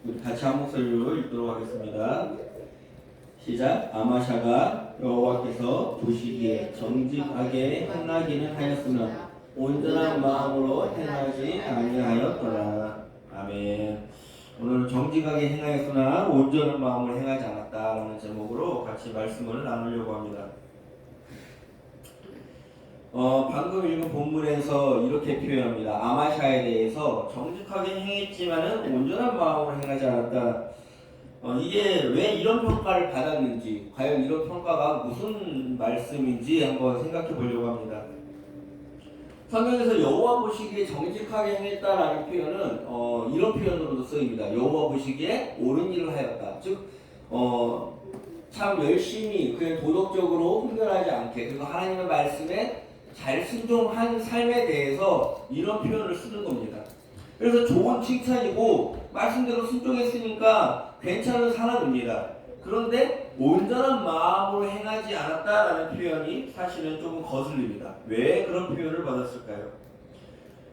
우리 같이 한 목소리로 읽도록 하겠습니다. 시작. 아마샤가 여호와께서 보시기에 정직하게 행하기는 하였으나 온전한 마음으로 행하지 아니하였더라. 아멘. 오늘은 정직하게 행하였으나 온전한 마음으로 행하지 않았다라는 제목으로 같이 말씀을 나누려고 합니다. 방금 읽은 본문에서 이렇게 표현합니다. 아마샤에 대해서 정직하게 행했지만은 온전한 마음으로 행하지 않았다. 이게 왜 이런 평가를 받았는지, 과연 이런 평가가 무슨 말씀인지 한번 생각해 보려고 합니다. 성경에서 여호와 보시기에 정직하게 행했다라는 표현은 이런 표현으로도 쓰입니다. 여호와 보시기에 옳은 일을 하였다. 즉, 참 열심히 그냥 도덕적으로 훈련하지 않게 그리고 하나님의 말씀에 잘 순종한 삶에 대해서 이런 표현을 쓰는 겁니다. 그래서 좋은 칭찬이고 말씀대로 순종했으니까 괜찮은 사람입니다. 그런데 온전한 마음으로 행하지 않았다라는 표현이 사실은 조금 거슬립니다. 왜 그런 표현을 받았을까요?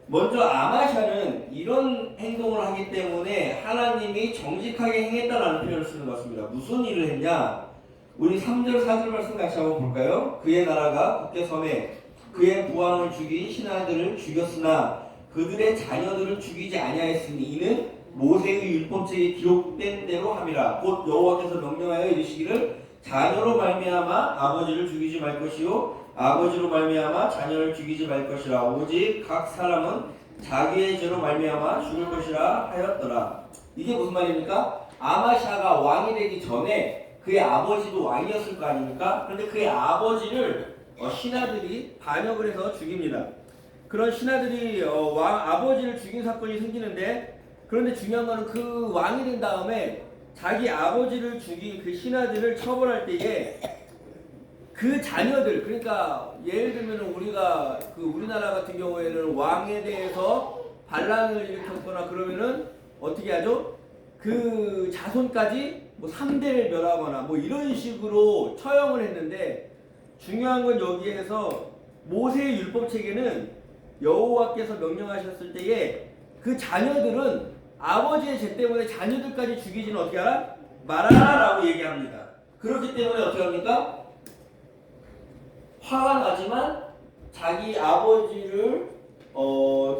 먼저 아마샤는 이런 행동을 하기 때문에 하나님이 정직하게 행했다라는 표현을 쓰는 것 같습니다. 무슨 일을 했냐? 우리 3절 4절 말씀 같이 한번 볼까요? 그의 나라가 굳게 섬에 그의 부왕을 죽인 신하들을 죽였으나 그들의 자녀들을 죽이지 아니하였으니 이는 모세의 율법책에 기록된 대로 함이라. 곧 여호와께서 명령하여 이르시기를 자녀로 말미암아 아버지를 죽이지 말 것이요 아버지로 말미암아 자녀를 죽이지 말 것이라. 오직 각 사람은 자기의 죄로 말미암아 죽을 것이라 하였더라. 이게 무슨 말입니까? 아마샤가 왕이 되기 전에 그의 아버지도 왕이었을 거 아닙니까? 그런데 그의 아버지를 신하들이 반역을 해서 죽입니다. 그런 신하들이 아버지를 죽인 사건이 생기는데, 그런데 중요한 거는 그 왕이 된 다음에 자기 아버지를 죽인 그 신하들을 처벌할 때에 그 자녀들, 그러니까 예를 들면 우리가 우리나라 같은 경우에는 왕에 대해서 반란을 일으켰거나 그러면은 어떻게 하죠? 그 자손까지 뭐 3대를 멸하거나 뭐 이런 식으로 처형을 했는데, 중요한 건 여기에서 모세의 율법책에는 여호와께서 명령하셨을 때에 그 자녀들은 아버지의 죄 때문에 자녀들까지 죽이지는 어떻게 하라? 말아라라고 얘기합니다. 그렇기 때문에 어떻게 합니까? 화가 나지만 자기 아버지를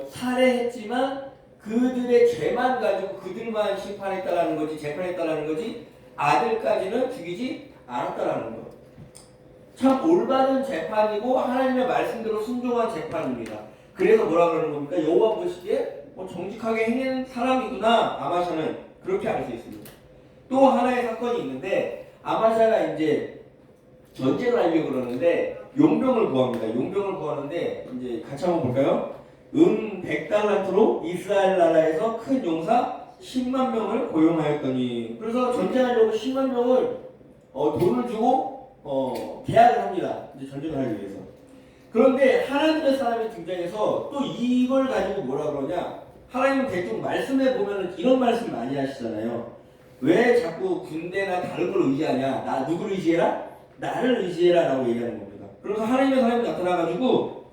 살해했지만 그들의 죄만 가지고 그들만 심판했다라는 거지, 재판했다라는 거지, 아들까지는 죽이지 않았다라는 거. 참 올바른 재판이고 하나님의 말씀대로 순종한 재판입니다. 그래서 뭐라 그러는 겁니까? 여호와 보시기에 정직하게 행한 사람이구나. 아마샤는 그렇게 알 수 있습니다. 또 하나의 사건이 있는데, 아마샤가 이제 전쟁을 하려고 그러는데 용병을 구합니다. 용병을 구하는데 이제 같이 한번 볼까요? 100달란트로 이스라엘 나라에서 큰 용사 10만 명을 고용하였더니, 그래서 전쟁하려고 10만 명을 돈을 주고 계약을 합니다. 이제 전쟁을 하기 위해서. 그런데 하나님의 사람이 등장해서 또 이걸 가지고 뭐라 그러냐? 하나님은 대충 말씀해 보면은 이런 말씀 많이 하시잖아요. 왜 자꾸 군대나 다른 걸 의지하냐? 나 누구를 의지해라? 나를 의지해라라고 얘기하는 겁니다. 그래서 하나님의 사람이 나타나가지고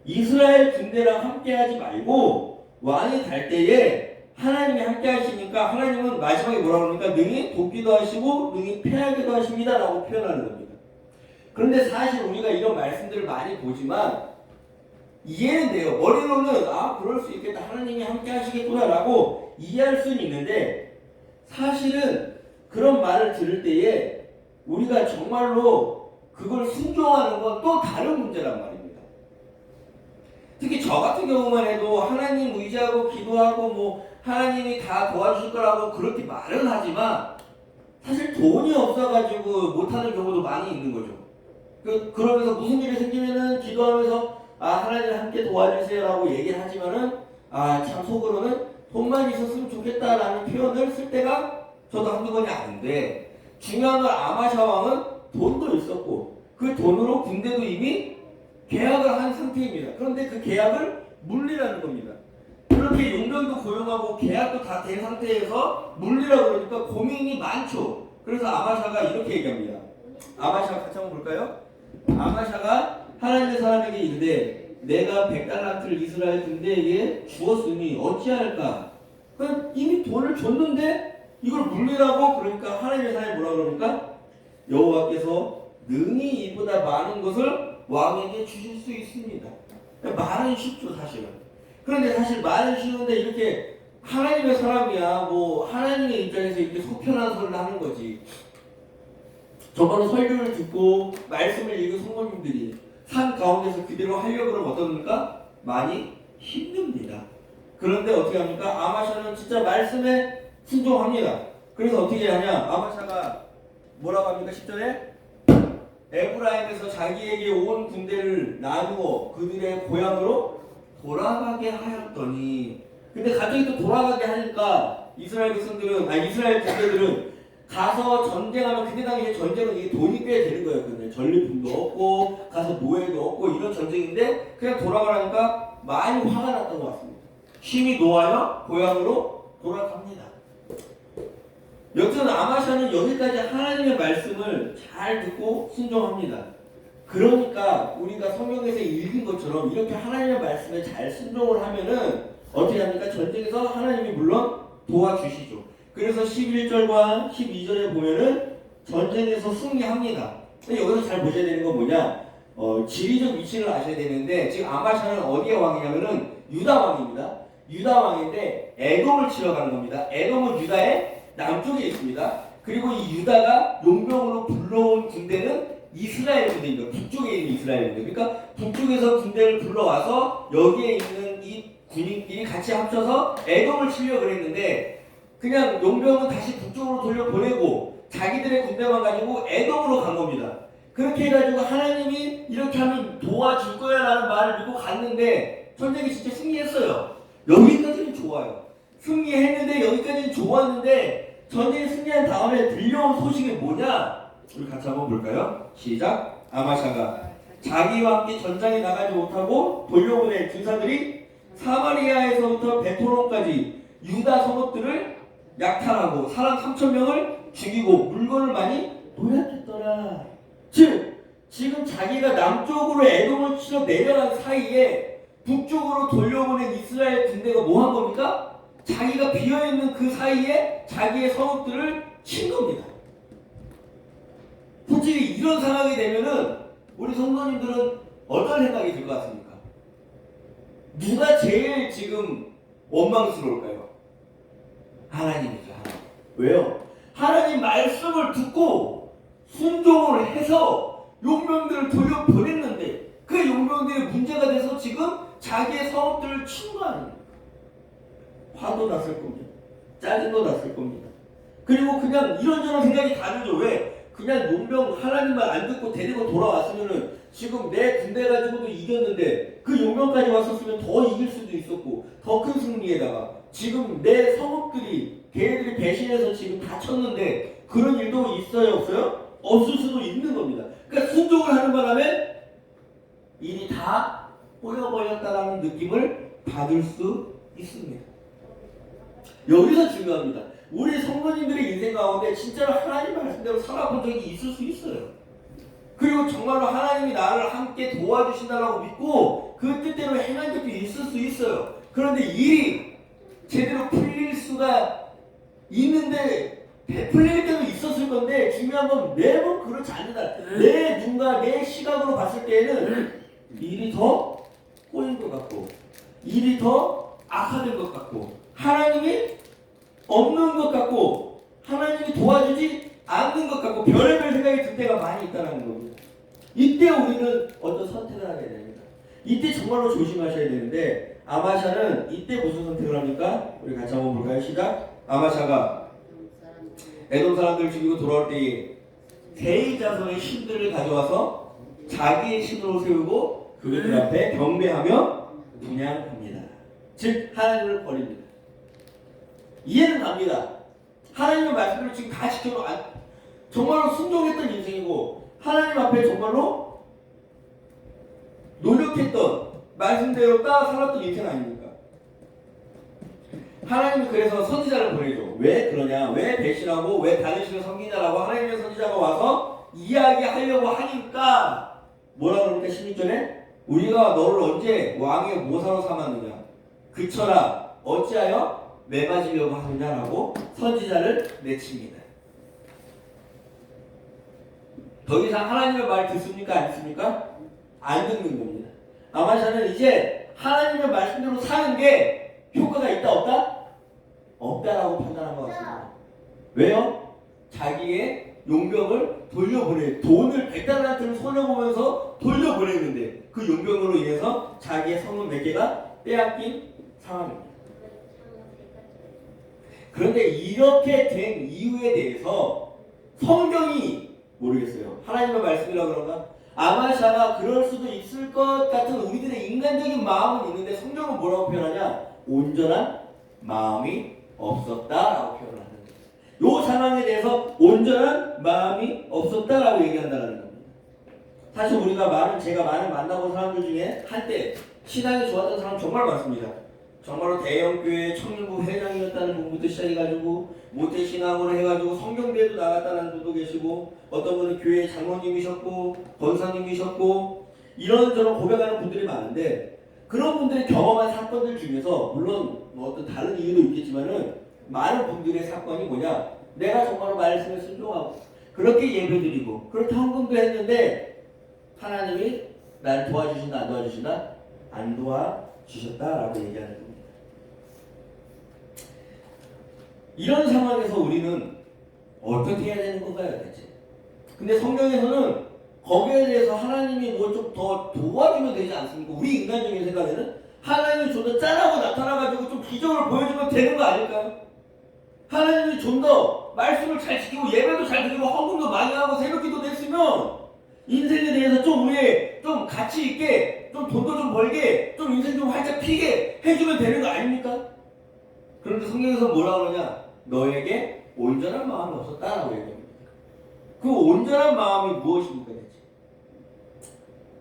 이스라엘 군대랑 함께하지 말고 왕이 갈 때에 하나님이 함께 하시니까 하나님은 마지막에 뭐라 그러니까 능히 돕기도 하시고 능히 패하기도 하십니다라고 표현하는 겁니다. 그런데 사실 우리가 이런 말씀들을 많이 보지만 이해는 돼요. 머리로는 그럴 수 있겠다, 하나님이 함께 하시겠구나라고 이해할 수는 있는데, 사실은 그런 말을 들을 때에 우리가 정말로 그걸 순종하는 건 또 다른 문제란 말입니다. 특히 저 같은 경우만 해도 하나님 의지하고 기도하고 뭐 하나님이 다 도와주실 거라고 그렇게 말은 하지만 사실 돈이 없어가지고 못하는 경우도 많이 있는 거죠. 그러면서 무슨 일이 생기면은 기도하면서 하나님 함께 도와주세요라고 얘기를 하지만은 참 속으로는 돈만 있었으면 좋겠다라는 표현을 쓸 때가 저도 한두 번이 아닌데, 중요한 건 아마샤 왕은 돈도 있었고 그 돈으로 군대도 이미 계약을 한 상태입니다. 그런데 그 계약을 물리라는 겁니다. 그렇게 용병도 고용하고 계약도 다 된 상태에서 물리라고 그러니까 고민이 많죠. 그래서 아마샤가 이렇게 얘기합니다. 아마샤 같이 한번 볼까요? 아마샤가 하나님의 사람에게 이르되 내가 100달란트를 이스라엘 군대에게 주었으니 어찌할까? 그냥 이미 돈을 줬는데 이걸 물리라고. 그러니까 하나님의 사람이 뭐라 그럽니까? 여호와께서 능히 이보다 많은 것을 왕에게 주실 수 있습니다. 말은 쉽죠 사실은. 그런데 사실 말은 쉬운데 이렇게 하나님의 사람이야 뭐 하나님의 입장에서 이렇게 속편한 소리를 하는 거지. 저번에 설교를 듣고 말씀을 읽은 성도님들이 산 가운데서 그대로 하려고 그러면 어떻습니까? 많이 힘듭니다. 그런데 어떻게 합니까? 아마샤는 진짜 말씀에 순종합니다. 그래서 어떻게 하냐? 아마샤가 뭐라고 합니까? 10절에 에브라임에서 자기에게 온 군대를 나누어 그들의 고향으로 돌아가게 하였더니, 근데 갑자기 또 돌아가게 하니까 이스라엘 군대들은 가서 전쟁하면, 그때 당시에 전쟁은 이게 돈이 꽤 되는 거예요. 근데 전리품도 없고 가서 노예도 없고 이런 전쟁인데 그냥 돌아가라니까 많이 화가 났던 것 같습니다. 힘이 놓아요 고향으로 돌아갑니다. 여튼 아마샤는 여기까지 하나님의 말씀을 잘 듣고 순종합니다. 그러니까 우리가 성경에서 읽은 것처럼 이렇게 하나님의 말씀에 잘 순종을 하면은 어떻게 합니까? 전쟁에서 하나님이 물론 도와주시죠. 그래서 11절과 12절에 보면은 전쟁에서 승리합니다. 여기서 잘 보셔야 되는 건 뭐냐? 지리적 위치를 아셔야 되는데, 지금 아마샤는 어디의 왕이냐면은 유다 왕입니다. 유다 왕인데 에돔을 치러 가는 겁니다. 에돔은 유다의 남쪽에 있습니다. 그리고 이 유다가 용병으로 불러온 군대는 이스라엘 군대입니다. 북쪽에 있는 이스라엘 군대. 그러니까 북쪽에서 군대를 불러와서 여기에 있는 이 군인끼리 같이 합쳐서 에돔을 치려고 그랬는데, 그냥 용병은 다시 북쪽으로 돌려보내고 자기들의 군대만 가지고 에돔으로 간 겁니다. 그렇게 해가지고 하나님이 이렇게 하면 도와줄 거야 라는 말을 믿고 갔는데 전쟁이 진짜 승리했어요. 여기까지는 좋아요. 승리했는데 여기까지는 좋았는데 전쟁에 승리한 다음에 들려온 소식이 뭐냐? 우리 같이 한번 볼까요? 시작. 아마샤가 자기와 함께 전장에 나가지 못하고 돌려보낸 군사들이 사마리아에서부터 베토론까지 유다 성읍들을 약탈하고 사람 3,000명을 죽이고 물건을 많이 노략했더라. 즉 지금 자기가 남쪽으로 에돔을 치러 내려간 사이에 북쪽으로 돌려보낸 이스라엘 군대가 뭐 한 겁니까? 자기가 비어있는 그 사이에 자기의 성읍들을 친 겁니다. 솔직히 이런 상황이 되면은 우리 성도님들은 어떤 생각이 들 것 같습니까? 누가 제일 지금 원망스러울까요? 하나님이죠. 하나님. 왜요? 하나님 말씀을 듣고 순종을 해서 용병들을 돌려보냈는데 그 용병들이 문제가 돼서 지금 자기의 성읍들을 친 거 아닙니까? 화도 났을 겁니다. 짜증도 났을 겁니다. 그리고 그냥 이런저런 생각이 다르죠. 왜? 그냥 용병 하나님 말 안 듣고 데리고 돌아왔으면은 지금 내 군대 가지고도 이겼는데 그 용병까지 왔었으면 더 이길 수도 있었고 더 큰 승리에다가 지금 내 성읍들이 걔네들이 배신해서 지금 다쳤는데 그런 일도 있어요 없어요? 없을 수도 있는 겁니다. 그러니까 순종을 하는 바람에 일이 다 꼬여버렸다라는 느낌을 받을 수 있습니다. 여기서 중요합니다. 우리 성도님들의 인생 가운데 진짜로 하나님 말씀대로 살아본 적이 있을 수 있어요. 그리고 정말로 하나님이 나를 함께 도와주신다라고 믿고 그 뜻대로 행한 적도 있을 수 있어요. 그런데 일이 제대로 풀릴 수가 있는데 풀릴 때도 있었을 건데 중요한 건 매번 그렇지 않는다. 내 눈과 내 시각으로 봤을 때에는 일이 더 꼬인 것 같고 일이 더 악화된 것 같고 하나님이 없는 것 같고 하나님이 도와주지 않는 것 같고 별의별 생각이 들 때가 많이 있다는 겁니다. 이때 우리는 어떤 선택을 하게 됩니다. 이때 정말로 조심하셔야 되는데 아마샤는 이때 무슨 선택을 합니까? 우리 같이 한번 볼까요? 시작. 아마샤가 에돔 사람들을 죽이고 돌아올 때에 세이 자손의 신들을 가져와서 자기의 신으로 세우고 그들 앞에 경배하며 분향합니다. 즉 하나님을 버립니다. 이해는 갑니다. 하나님의 말씀을 지금 다 지켜도 정말로 순종했던 인생이고 하나님 앞에 정말로 노력했던 말씀대로 딱 살았던 인생 아닙니까? 하나님은 그래서 선지자를 보내죠. 왜 그러냐? 왜 배신하고 왜 다른 신을 섬기냐라고 하나님의 선지자가 와서 이야기하려고 하니까 뭐라 그럽니까? 16절에 우리가 너를 언제 왕의 모사로 삼았느냐? 그쳐라 어찌하여 매맞으려고 하느냐라고 선지자를 내칩니다. 더 이상 하나님의 말 듣습니까? 안 듣습니까? 안 듣는 겁니다. 아마샤는 이제 하나님의 말씀대로 사는 게 효과가 있다 없다? 없다라고 판단한 것 같습니다. 왜요? 자기의 용병을 돌려보내, 돈을 100달란트를 손해보면서 돌려보냈는데 그 용병으로 인해서 자기의 성은 몇 개가 빼앗긴 상황입니다. 그런데 이렇게 된 이유에 대해서 성경이 모르겠어요. 하나님의 말씀이라 그런가? 아마샤가 그럴 수도 있을 것 같은 우리들의 인간적인 마음은 있는데 성경은 뭐라고 표현하냐? 온전한 마음이 없었다라고 표현하는 거예요. 이 상황에 대해서 온전한 마음이 없었다라고 얘기한다는 겁니다. 사실 제가 많은 만나본 사람들 중에 한때 신앙이 좋았던 사람 정말 많습니다. 정말로 대형교회 청년부 회장이었다는 분부터 시작해가지고 모태신앙으로 해가지고 성경대회도 나갔다는 분도 계시고 어떤 분은 교회 장로님이셨고 권사님이셨고 이런저런 고백하는 분들이 많은데 그런 분들이 경험한 사건들 중에서 물론 뭐 어떤 다른 이유도 있겠지만은 많은 분들의 사건이 뭐냐, 내가 정말로 말씀에 순종하고 그렇게 예배드리고 그렇게 헌금도 했는데 하나님이 나를 도와주신다 안 도와주신다? 안 도와주셨다라고 얘기하는 겁니다. 이런 상황에서 우리는 어떻게 해야 되는 건가요, 대체? 근데 성경에서는 거기에 대해서 하나님이 뭐 좀 더 도와주면 되지 않습니까? 우리 인간적인 생각에는 하나님이 좀 더 짠하고 나타나가지고 좀 기적을 보여주면 되는 거 아닐까요? 하나님이 좀 더 말씀을 잘 지키고 예배도 잘 드리고 헌금도 많이 하고 새벽기도도 했으면 인생에 대해서 좀 우리 좀 가치 있게 좀 돈도 좀 벌게 좀 인생 좀 활짝 피게 해주면 되는 거 아닙니까? 그런데 성경에서 뭐라 그러냐? 너에게 온전한 마음이 없었다라고 얘기합니다. 그 온전한 마음이 무엇입니까 대체?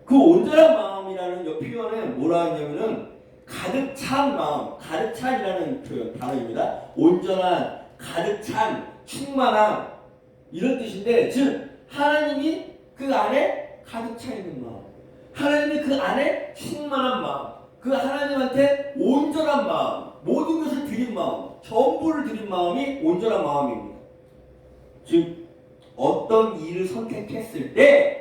그 온전한 마음이라는 표현에 뭐라 하냐면은 가득 찬 마음, 가득 찬이라는 표현, 단어입니다. 온전한, 가득 찬, 충만함 이런 뜻인데 즉 하나님이 그 안에 가득 차 있는 마음, 하나님이 그 안에 충만한 마음, 그 하나님한테 온전한 마음, 모든 것을 드린 마음, 전부를 드린 마음이 온전한 마음입니다. 즉 어떤 일을 선택했을 때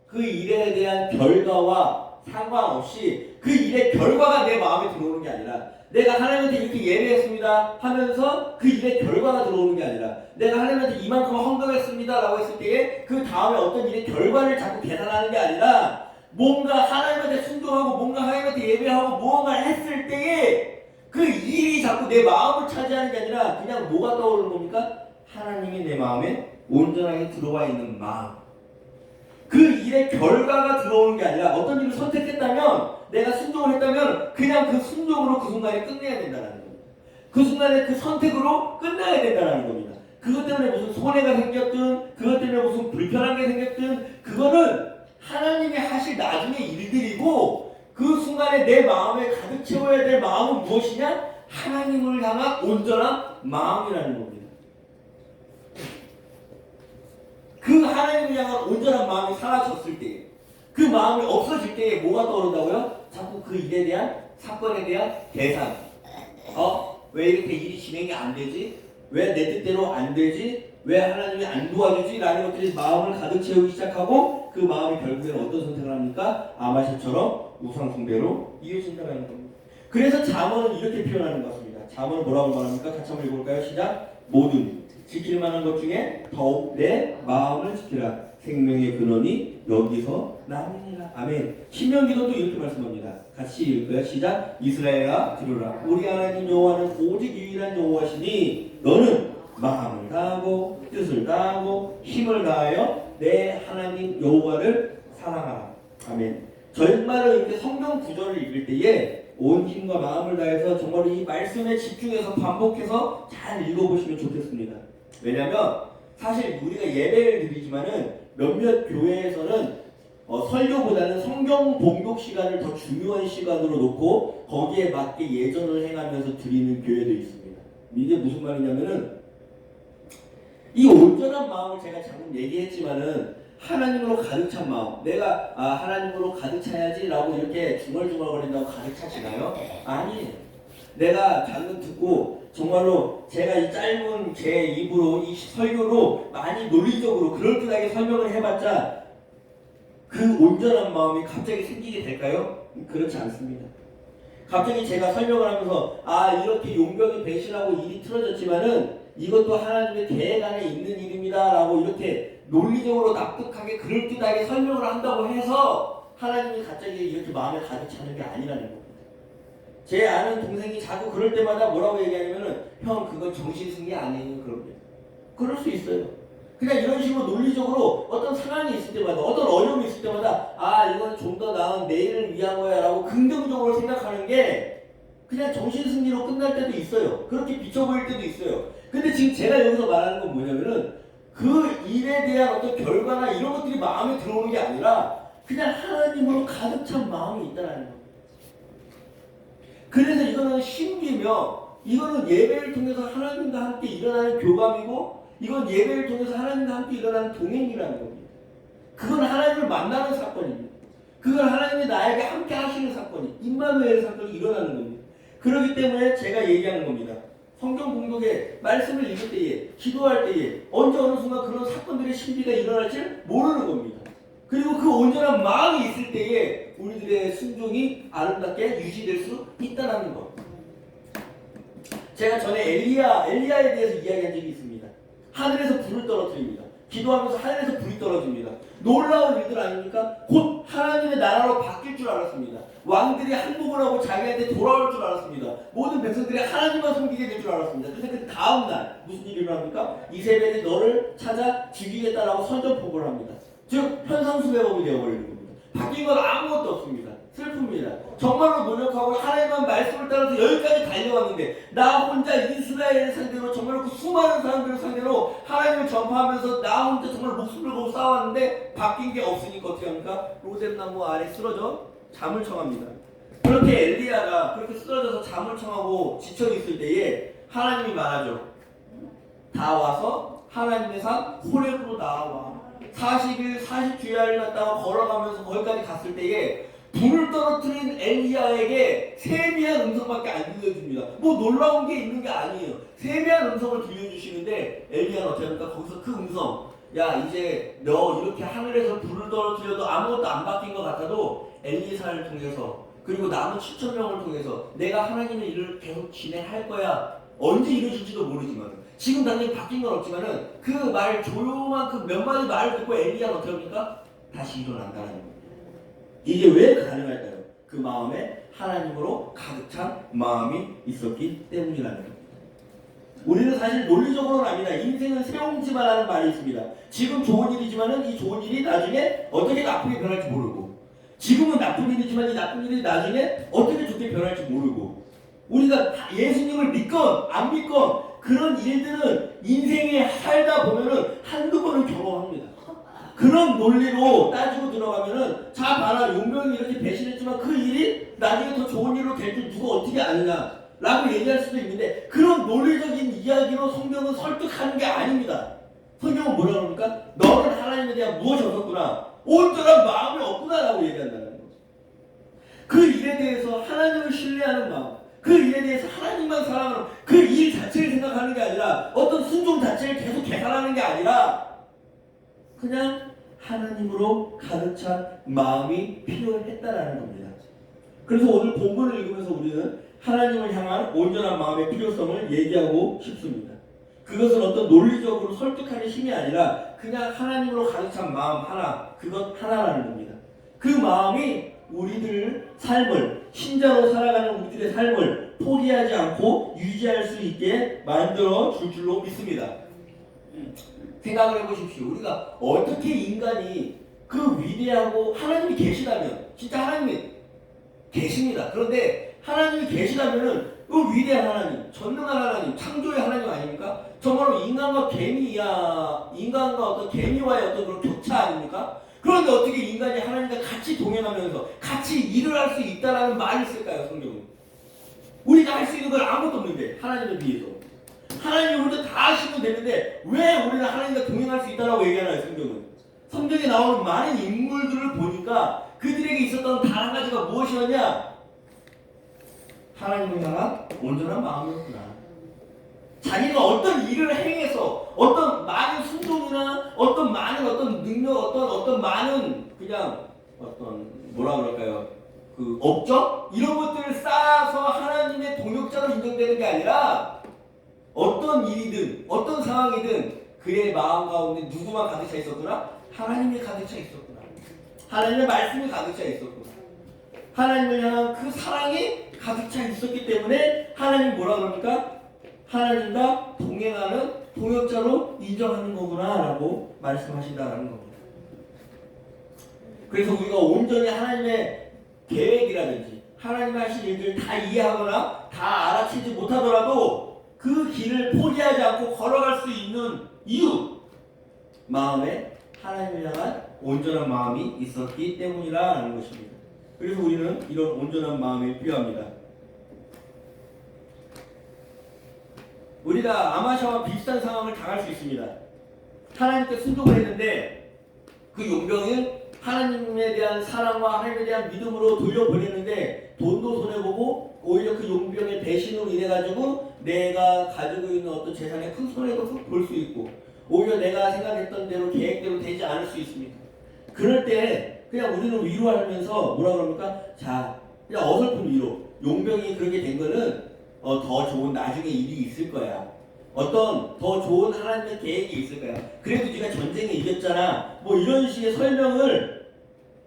그 일에 대한 결과와 상관없이 그 일의 결과가 내 마음에 들어오는 게 아니라 내가 하나님한테 이렇게 예배했습니다 하면서 그 일의 결과가 들어오는 게 아니라 내가 하나님한테 이만큼 헌금했습니다 라고 했을 때에 그 다음에 어떤 일의 결과를 자꾸 계산하는 게 아니라 뭔가 하나님한테 순종하고 뭔가 하나님한테 예배하고 무언가를 했을 때에 그 일이 자꾸 내 마음을 차지하는 게 아니라 그냥 뭐가 떠오르는 겁니까? 하나님이 내 마음에 온전하게 들어와 있는 마음, 그 일의 결과가 들어오는 게 아니라 어떤 일을 선택했다면 내가 순종을 했다면 그냥 그 순종으로 그 순간에 끝내야 된다는 겁니다. 그 순간에 그 선택으로 끝나야 된다는 겁니다. 그것 때문에 무슨 손해가 생겼든 그것 때문에 무슨 불편한 게 생겼든 그거는 하나님이 하실 나중의 일들이고 그 순간에 내 마음에 가득 채워야 될 마음은 무엇이냐? 하나님을 향한 온전한 마음이라는 겁니다. 그 하나님을 향한 온전한 마음이 사라졌을 때, 그 마음이 없어질 때에 뭐가 떠오른다고요? 자꾸 그 일에 대한, 사건에 대한 계산. 왜 이렇게 일이 진행이 안 되지? 왜 내 뜻대로 안 되지? 왜 하나님이 안 도와주지? 라는 것들이 마음을 가득 채우기 시작하고 그 마음이 결국에는 어떤 선택을 합니까? 아마샤처럼 우상숭배로 이어진다는 겁니다. 그래서 잠언은 이렇게 표현하는 것 같습니다. 잠언은 뭐라고 말합니까? 같이 한번 읽어볼까요? 시작! 모든 지킬 만한 것 중에 더욱 내 마음을 지키라. 생명의 근원이 여기서 나느니라. 아멘. 신명기도도 이렇게 말씀합니다. 같이 읽을까요? 시작. 이스라엘아 들으라. 우리 하나님 여호와는 오직 유일한 여호와시니 너는 마음을 다하고 뜻을 다하고 힘을 다하여 내 하나님 여호와를 사랑하라. 아멘. 정말로 이렇게 성경 구절을 읽을 때에 온 힘과 마음을 다해서 정말 이 말씀에 집중해서 반복해서 잘 읽어보시면 좋겠습니다. 왜냐하면 사실 우리가 예배를 드리지만은 몇몇 교회에서는 설교보다는 성경 봉독 시간을 더 중요한 시간으로 놓고 거기에 맞게 예전을 행하면서 드리는 교회도 있습니다. 이게 무슨 말이냐면은 이 온전한 마음을 제가 방금 얘기했지만은 하나님으로 가득 찬 마음, 내가 하나님으로 가득 차야지 라고 이렇게 중얼중얼거린다고 가득 차지나요? 아니에요. 내가 방금 듣고 정말로 제가 이 짧은 제 입으로 이 설교로 많이 논리적으로 그럴듯하게 설명을 해봤자 그 온전한 마음이 갑자기 생기게 될까요? 그렇지 않습니다. 갑자기 제가 설명을 하면서 이렇게 용병이 배신하고 일이 틀어졌지만은 이것도 하나님의 계획 안에 있는 일입니다 라고 이렇게 논리적으로 납득하게 그럴듯하게 설명을 한다고 해서 하나님이 갑자기 이렇게 마음에 가득 차는 게 아니라는 겁니다. 제 아는 동생이 자꾸 그럴 때마다 뭐라고 얘기하냐면은 형 그건 정신승리 아니에요. 그럴 수 있어요. 그냥 이런 식으로 논리적으로 어떤 상황이 있을 때마다 어떤 어려움이 있을 때마다 이건 좀 더 나은 내일을 위한 거야 라고 긍정적으로 생각하는 게 그냥 정신승리로 끝날 때도 있어요. 그렇게 비춰 보일 때도 있어요. 근데 지금 제가 여기서 말하는 건 뭐냐면은 그 일에 대한 어떤 결과나 이런 것들이 마음에 들어오는 게 아니라 그냥 하나님으로 가득 찬 마음이 있다는 거예요. 그래서 이거는 신비며 이거는 예배를 통해서 하나님과 함께 일어나는 교감이고 이건 예배를 통해서 하나님과 함께 일어나는 동행이라는 겁니다. 그건 하나님을 만나는 사건입니다. 그건 하나님이 나에게 함께 하시는 사건이 임마누엘 사건이 일어나는 겁니다. 그렇기 때문에 제가 얘기하는 겁니다. 성경 공독에 말씀을 읽을 때에 기도할 때에 언제 어느 순간 그런 사건들의 신비가 일어날지 모르는 겁니다. 그리고 그 온전한 마음이 있을 때에 우리들의 순종이 아름답게 유지될 수 있다는 것. 제가 전에 엘리야에 대해서 이야기한 적이 있습니다. 하늘에서 불을 떨어뜨립니다. 기도하면서 하늘에서 불이 떨어집니다. 놀라운 일들 아닙니까? 곧 하나님의 나라로 바뀔 줄 알았습니다. 왕들이 항복을 하고 자기한테 돌아올 줄 알았습니다. 모든 백성들이 하나님만 섬기게 될 줄 알았습니다. 그런데 그 다음 날 무슨 일이 일어납니까? 이세벨이 너를 찾아 죽이겠다라고 선전포고를 합니다. 즉 현상수배범이 되어버리는 겁니다. 바뀐 건 아무것도 없습니다. 슬픕니다. 정말로 노력하고 하나님만 말씀을 따라서 여기까지 달려왔는데 나 혼자 이스라엘을 상대로 정말로 그 수많은 사람들을 상대로 하나님을 전파하면서 나 혼자 정말 목숨을 걸고 싸웠는데 바뀐 게 없으니까 어떻게 합니까? 로뎀나무 아래 쓰러져 잠을 청합니다. 그렇게 엘리야가 그렇게 쓰러져서 잠을 청하고 지쳐있을 때에 하나님이 말하죠. 다 와서 하나님의 산 호렙으로 나와. 40일 40주야를 갔다가 걸어가면서 거기까지 갔을 때에 불을 떨어뜨린 엘리야에게 세미한 음성밖에 안 들려줍니다. 뭐 놀라운 게 있는 게 아니에요. 세미한 음성을 들려주시는데 엘리야는 어떻게 합니까? 거기서 그 음성, 야 이제 너 이렇게 하늘에서 불을 떨어뜨려도 아무것도 안 바뀐 것 같아도 엘리사를 통해서 그리고 남은 7,000명을 통해서 내가 하나님의 일을 계속 진행할 거야. 언제 이루어질지도 모르지만 지금 당장 바뀐 건 없지만은 그 말 조용한 그 몇 마디 말을 듣고 엘리야는 어떻게 합니까? 다시 일어난다는 겁니다. 이게 왜 가능할까요? 그 마음에 하나님으로 가득 찬 마음이 있었기 때문이라는 겁니다. 우리는 사실 논리적으로는 압니다. 인생은 세옹지만 하는 말이 있습니다. 지금 좋은 일이지만은 이 좋은 일이 나중에 어떻게 나쁘게 변할지 모르고 지금은 나쁜 일이지만 이 나쁜 일이 나중에 어떻게 좋게 변할지 모르고 우리가 예수님을 믿건 안 믿건 그런 일들은 인생에 살다 보면은 한두 번은 경험합니다. 그런 논리로 따지고 들어가면은 자 봐라 용병이 이렇게 배신했지만 그 일이 나중에 더 좋은 일로 될 줄 누가 어떻게 아느냐 라고 얘기할 수도 있는데 그런 논리적인 이야기로 성경은 설득하는 게 아닙니다. 성경은 뭐라고 합니까? 너는 하나님에 대한 무엇이 없었구나 온전한 마음이 없구나 라고 얘기한다는 거죠. 그 일에 대해서 하나님을 신뢰하는 마음 그 일에 대해서 하나님만 사랑하는 그 일 자체를 생각하는 게 아니라 어떤 순종 자체를 계속 계산하는 게 아니라 그냥 하나님으로 가득 찬 마음이 필요했다라는 겁니다. 그래서 오늘 본문을 읽으면서 우리는 하나님을 향한 온전한 마음의 필요성을 얘기하고 싶습니다. 그것은 어떤 논리적으로 설득하는 힘이 아니라 그냥 하나님으로 가득 찬 마음 하나, 그것 하나라는 겁니다. 그 마음이 우리들 삶을, 신자로 살아가는 우리들의 삶을 포기하지 않고 유지할 수 있게 만들어 줄 줄로 믿습니다. 생각을 해보십시오. 우리가 어떻게 인간이 그 위대하고 하나님이 계시다면 진짜 하나님이 계십니다. 그런데 하나님이 계시다면은 그 위대한 하나님, 전능한 하나님, 창조의 하나님 아닙니까? 정말로 인간과 어떤 개미와의 어떤 그런 격차 아닙니까? 그런데 어떻게 인간이 하나님과 같이 동행하면서 같이 일을 할 수 있다라는 말이 있을까요, 성경은? 우리가 할 수 있는 건 아무것도 없는데 하나님에 비해서. 하나님이 혼자 다 하시면 되는데 왜 우리는 하나님과 동행할 수 있다라고 얘기하나요, 성경은? 성경에 나오는 많은 인물들을 보니까 그들에게 있었던 단 한 가지가 무엇이었냐? 하나님을 향한 온전한 마음이었구나. 자기가 어떤 일을 행해서 어떤 많은 순종이나 어떤 많은 어떤 능력, 어떤 많은 그냥 어떤 뭐라 그럴까요? 그 업적 이런 것들을 쌓아서 하나님의 동역자로 인정되는 게 아니라 어떤 일이든 어떤 상황이든 그의 마음 가운데 누구만 가득 차 있었구나? 하나님이 가득 차 있었구나. 하나님의 말씀이 가득 차 있었구나. 하나님을 향한 그 사랑이 가득 차 있었기 때문에 하나님 뭐라 그럽니까? 하나님과 동행하는 동역자로 인정하는 거구나 라고 말씀하신다라는 겁니다. 그래서 우리가 온전히 하나님의 계획이라든지 하나님 하신 일들을 다 이해하거나 다 알아채지 못하더라도 그 길을 포기하지 않고 걸어갈 수 있는 이유, 마음에 하나님을 향한 온전한 마음이 있었기 때문이라는 것입니다. 그래서 우리는 이런 온전한 마음이 필요합니다. 우리가 아마샤와 비슷한 상황을 당할 수 있습니다. 하나님께 순종을 했는데 그 용병이 하나님에 대한 사랑과 하나님에 대한 믿음으로 돌려보내는데 돈도 손해보고 오히려 그 용병의 배신으로 인해가지고 내가 가지고 있는 어떤 재산에 큰 손해도 볼 수 있고 오히려 내가 생각했던 대로 계획대로 되지 않을 수 있습니다. 그럴 때 그냥 우리는 위로하면서 뭐라 그럽니까? 자, 그냥 어설픈 위로. 용병이 그렇게 된 거는 더 좋은 나중에 일이 있을 거야. 어떤 더 좋은 하나님의 계획이 있을 거야. 그래도 네가 전쟁에 이겼잖아. 뭐 이런 식의 설명을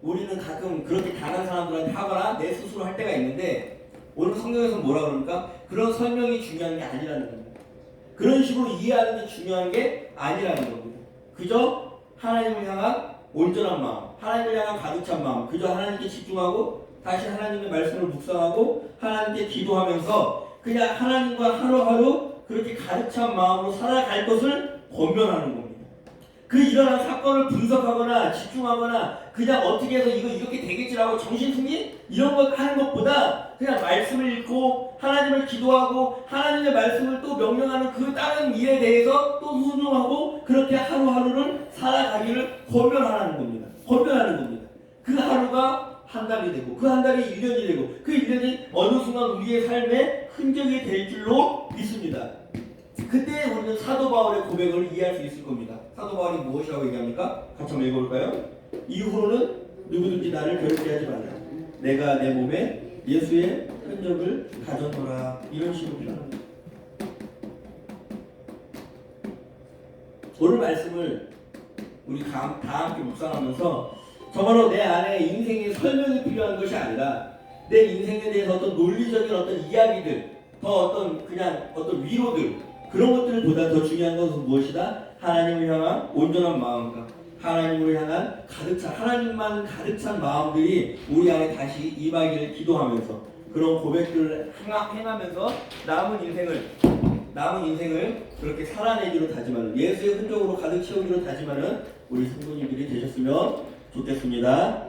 우리는 가끔 그렇게 당한 사람들한테 하거나 내 스스로 할 때가 있는데 오늘 성경에서 뭐라 그럽니까? 그런 설명이 중요한 게 아니라는 겁니다. 그런 식으로 이해하는 게 중요한 게 아니라는 겁니다. 그저 하나님을 향한 온전한 마음, 하나님을 향한 가득 찬 마음, 그저 하나님께 집중하고 다시 하나님의 말씀을 묵상하고 하나님께 기도하면서 그냥 하나님과 하루하루 그렇게 가득 찬 마음으로 살아갈 것을 권면하는 겁니다. 그 일어난 사건을 분석하거나 집중하거나 그냥 어떻게 해서 이거 이렇게 되겠지라고 정신승리 이런 것 하는 것보다 그냥 말씀을 읽고 하나님을 기도하고 하나님의 말씀을 또 명령하는 그 다른 일에 대해서 또 순종하고 그렇게 하루하루를 살아가기를 권면하는 겁니다. 권면하는 겁니다. 그 하루가 한 달이 되고 그 한 달이 1년이 되고 그 1년이 어느 순간 우리의 삶에 흔적이 될 줄로 믿습니다. 그때 우리는 사도 바울의 고백을 이해할 수 있을 겁니다. 사도 바울이 무엇이라고 얘기합니까? 같이 한번 읽어볼까요? 이후로는 누구든지 나를 괴롭게 하지 말라. 내가 내 몸에 예수의 흔적을 가졌노라. 이런 식으로 표현합니다. 오늘 말씀을 우리 다 함께 묵상하면서 정말로 내 안에 인생의 설명이 필요한 것이 아니라 내 인생에 대해서 어떤 논리적인 어떤 이야기들, 더 어떤 그냥 어떤 위로들 그런 것들보다 더 중요한 것은 무엇이다? 하나님을 향한 온전한 마음과 하나님을 향한 하나님만 가득 찬 마음들이 우리 안에 다시 임하기를 기도하면서 그런 고백들을 행하면서 남은 인생을 그렇게 살아내기로 다짐하는 예수의 흔적으로 가득 채우기로 다짐하는 우리 성도님들이 되셨으면 좋겠습니다.